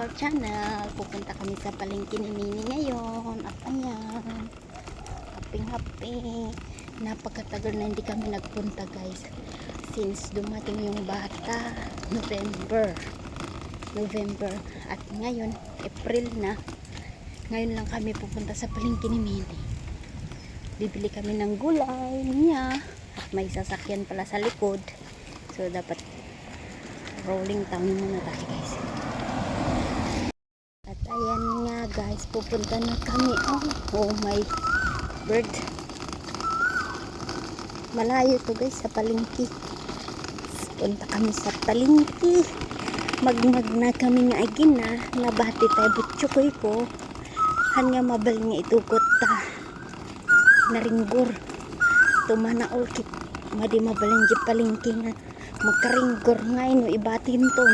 our channel. Pupunta kami sa palengke ni Nini ngayon. At ayan, happy. Napakatagal na hindi kami nagpunta guys. Since dumating yung bata, November. At ngayon, April na. Ngayon lang kami pupunta sa palengke ni Nini. Bibili kami ng gulay niya. At may sasakyan pala sa likod. So dapat rolling town muna tayo guys. At ayan nga guys, pupunta na kami. Oh my bird. Malayo to guys sa palengke. Punta kami sa palengke. Magmag na kami nga agin na. Nabati tayo butsukoy ko. Hanya mabal nga itukot ta. Naringgor. Tumana ulkit. Madi mabalan di palengke nga. Magkaringgor nga no ibatin to.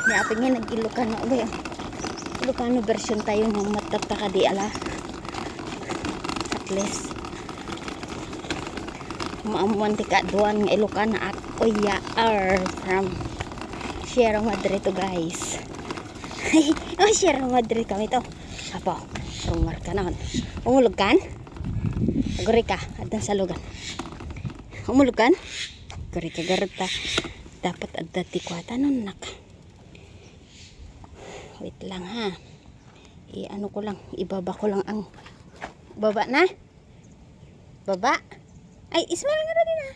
Di apa nga nag-Ilocano ba yun? Ilocano version tayo ng matataka di ala. At least maamuan ti kaduan nga Ilocana at oyar from Sierra Madre to guys. Sierra Madre kami to. Apo, rumar ka na. Umulog kan? Aguri ka, adan sa lugan. Umulog kan? Aguri ka garta. Dapat adda ti kwata nun nak. Wait lang ha. Ano ko lang, ibaba ko lang ang baba na. Baba. Ay, ismail nga na din ha.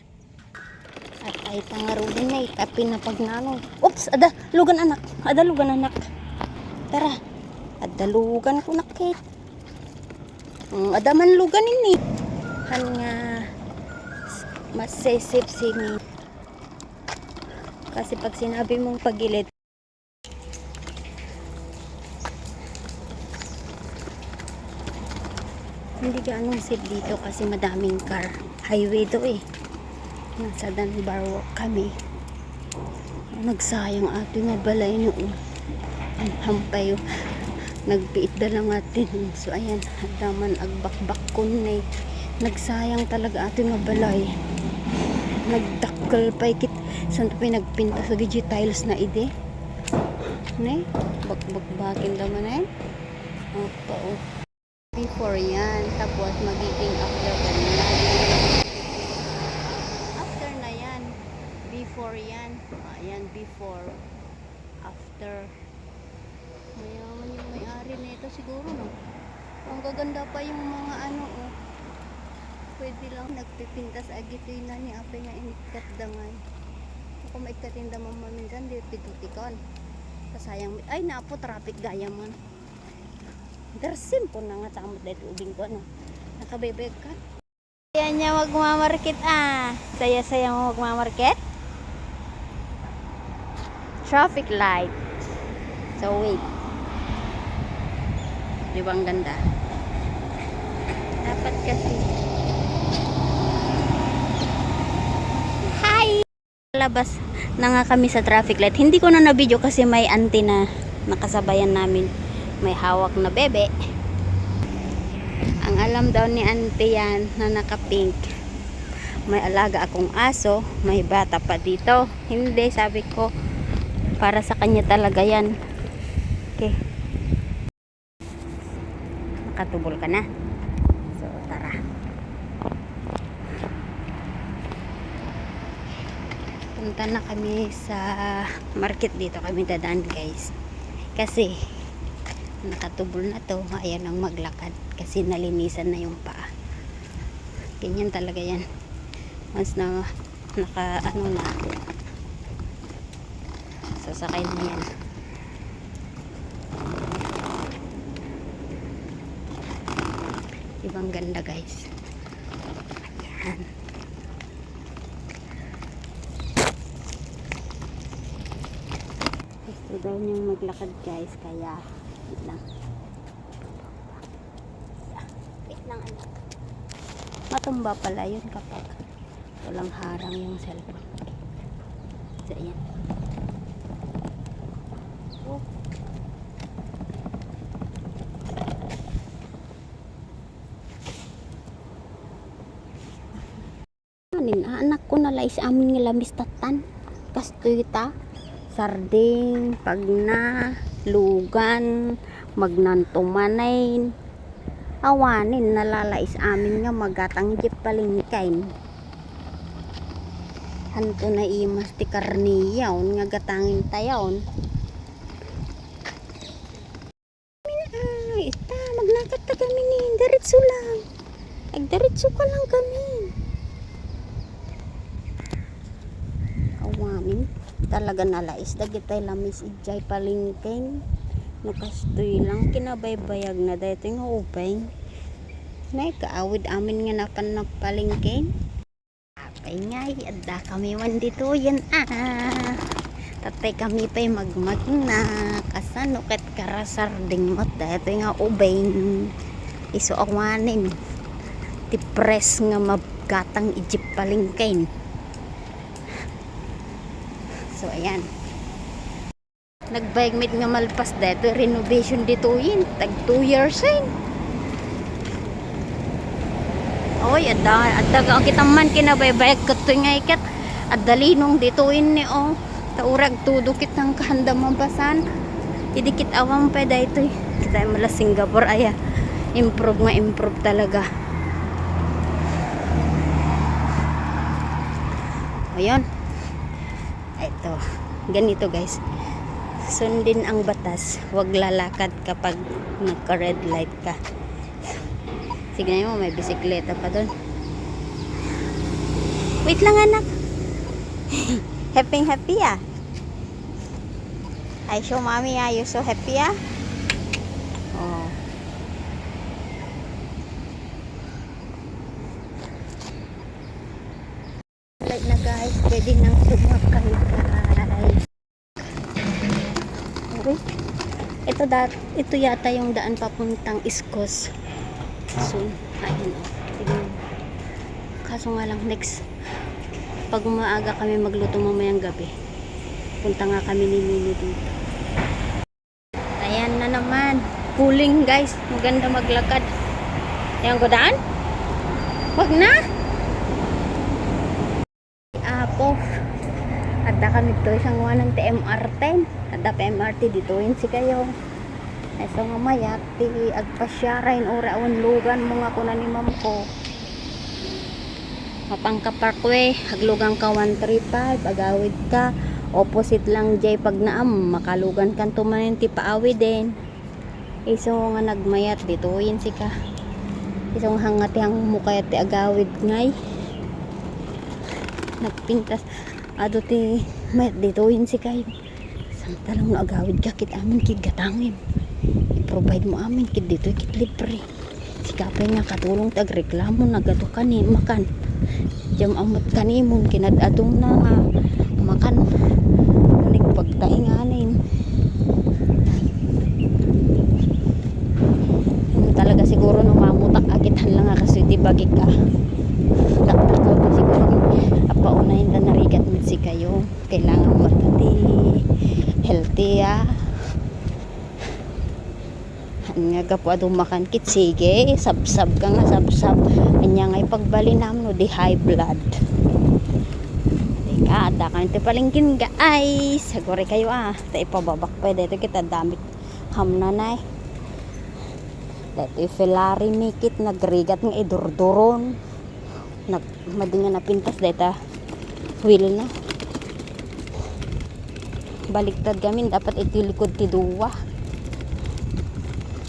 At ay pangarulin na itapin na pagnano. Oops, ada lugan anak. Ada lugan anak. Tara. Ada lugan ko nakit. Ada man lugan ini. Han nga masisip sini. Kasi pag sinabi mong pagilid, hindi gaanong safe dito kasi madaming car. Highway to eh. Nasa Danbarwo kami. Nagsayang ato nga balay noon. Ang hampay nagpiit da lang atin. So ayan, daman agbakbak ko na eh. Nagsayang talaga ato nga balay. Nagdakkel pa ikit. Saan pa nagpinta sa digitiles na ide. Ne? Bakbakin daman eh. Opo. Before yan. Tapos magiging after ganyan. After na yan. Before yan. Ayan, before. After. Mayaman yung may-ari nito siguro no. Ang gaganda pa yung mga ano oh. Pwede lang nagpipintas agitoy na ni ape nga inikat dangay. Kung maikatinda mo minsan di pitutikon. Kasayang ay napo traffic gaya man. Dersim po na nga tamot dahil ubing ko ano. Nakabebeg ka. Saya niya magmamarket Saya mo magmamarket. Traffic light. So wait. Di ba ang ganda? Dapat kasi. Hi! Labas na nga kami sa traffic light. Hindi ko na na-video kasi may auntie na nakasabayan namin. May hawak na bebe. Ang alam daw ni auntie yan na naka-pink. May alaga akong aso. May bata pa dito. Hindi, sabi ko para sa kanya talaga yan. Okay. Nakatubol ka na. So, tara. Punta na kami sa market dito. Kami dadaan guys. Kasi nakatubol na to. Ayan ang maglakad. Kasi nalinisan na yung paa. Ganyan talaga yan. Once na naka ano na sasakay na yan. Ibang ganda guys. Ayan. Gusto daw niyang maglakad guys. Kaya wait lang. Anak. Matumba pala yun kapag walang harang yung cellphone. So ayan. Anak ko na lais amin nga lamis tatan. Kastoy ta. Sarding, pagna, lugan, magnantumanain, awanin nalalais amin nga magatang jeep palingkain. Hanto na imas ti karniyaon nga gatangin tayaon. Ay, ita, maglakat ta kami ni, diretso lang. Diretso ka lang kami. Awamin, talaga nalais dagitay lamis ijay palingking. Nakastoy lang kinabaybayag na dito nga upay. Nay kaawid amin nga napan palingking. Apay ngay, adda kami wan dito yan tatay kami pa'y magmag na kasano ket karasarding mat dito nga ubay iso awanin ti press nga mabgatang ijip palingkain. So ayan, nagbayagmit nga malpas dito renovation dito yun tag 2 years yun. Oy, adda ka kita man kinabaybayag kato nga ikat adalinong dito yun ni taurag tudukit ng kahanda mabasan idikit awang pa dito kita mala Singapore aya improve talaga. Ayun, ito ganito guys, sundin ang batas, wag lalakad kapag nagka red light ka. Sige mo, may bisikleta pa doon. Wait lang anak. Happy I show mommy you so happy oh. Light na guys, pwede nang sumakay guys. Okay. Ito yata yung daan papuntang Iskos. So, ayun tignan. Kaso nga lang next pag umaaga kami magluto mamayang gabi, punta nga kami ni Nini dito. Ayan na naman, cooling guys, maganda maglakad. Ayan ko daan, wag na apo adda kami to isang wanang TMR10 adda PMRT dito yun si kayo. So nga maya ti agpasyarain ora awan lugan mo nga kuna ni ma'am ko Mapangka Parkway, haglugang ka 135, agawid ka, opposite lang jay pag naam, makalugan kan tumanin ti paawid din. Iso nga nagmayat dito, yun si ka. Iso nga hangati ang mukayat ti agawid ngay. Nagpintas, ado ti mayat dito, yun si kayo. Samtalang na agawid ka, kit amin kit gatangin. I-provide mo amin, kit dito, kit libre. Si kapay nga katulong tagreklamo, nagato kanin, makan. Jam amot kanimon kinadadong na nga makan unig pagtainganin talaga siguro no mamutak akitan lang nga kasi di bagi ka taktakal ko siguro apaunahin na narigat mit si kayo kailangan matati healthy nga gapo adong makan kit sige sabsab ka nga sabsab anya nga ipagbali nam no di high blood teka ada ka nito palingkin guys sagore kayo ta ipababak pa dito kita damit hamnanay dito ifilari mikit nagrigat nga idurduron madinga na pintas dito wheel na baliktad gamin dapat itilikod ti duwa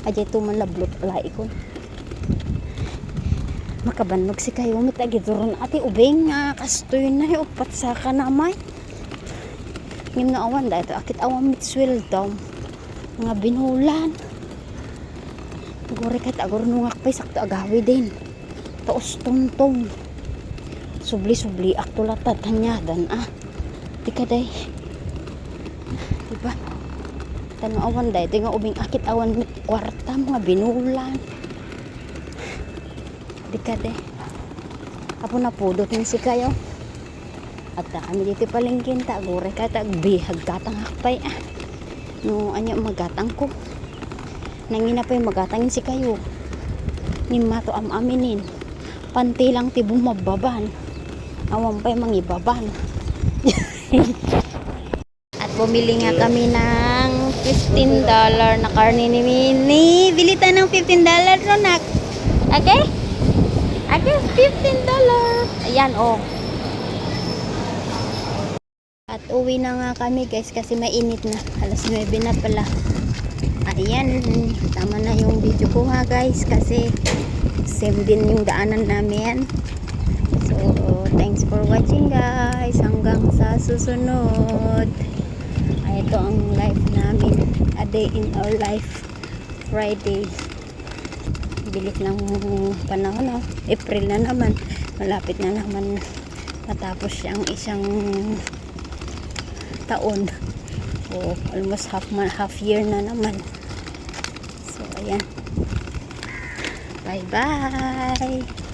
aja ito man lablot pala ikon makabanog si kayo mitagiduron ati ubeng nga kastoy na upat sa kanamay ngim na awan dahil akit awan mitswil daw nga binulan gore kat agor nungak pay sakto agawi din taos tungtong subli aktulatad hanyadan di ka day diba tanong awan dahil ito nga ubing akit awan mit kwarta mga binulan di ka de apo na pudot ni si kayo at kami dito palingkin ta gore ka tagbihag katang hakpay no anya magatang ko nangina pa yung magatangin si kayo ni mato aminin panti lang ti bumababan awan pa yung mangibaban at bumili nga kami ng $15 na karne ni Mini. Bili tayo ng $15 Ronak. Okay? Okay, $15. Ayan, oh. At uwi na nga kami guys kasi mainit na. Alas 9 na pala. Ayan, tama na yung video ko nga guys kasi same din yung daanan namin. So, thanks for watching guys. Hanggang sa susunod. Ito ang life namin. A day in our life. Friday. Bilis ng panahon. April na naman. Malapit na naman matapos ang isang taon. So, almost half year na naman. So, ayan. Bye-bye.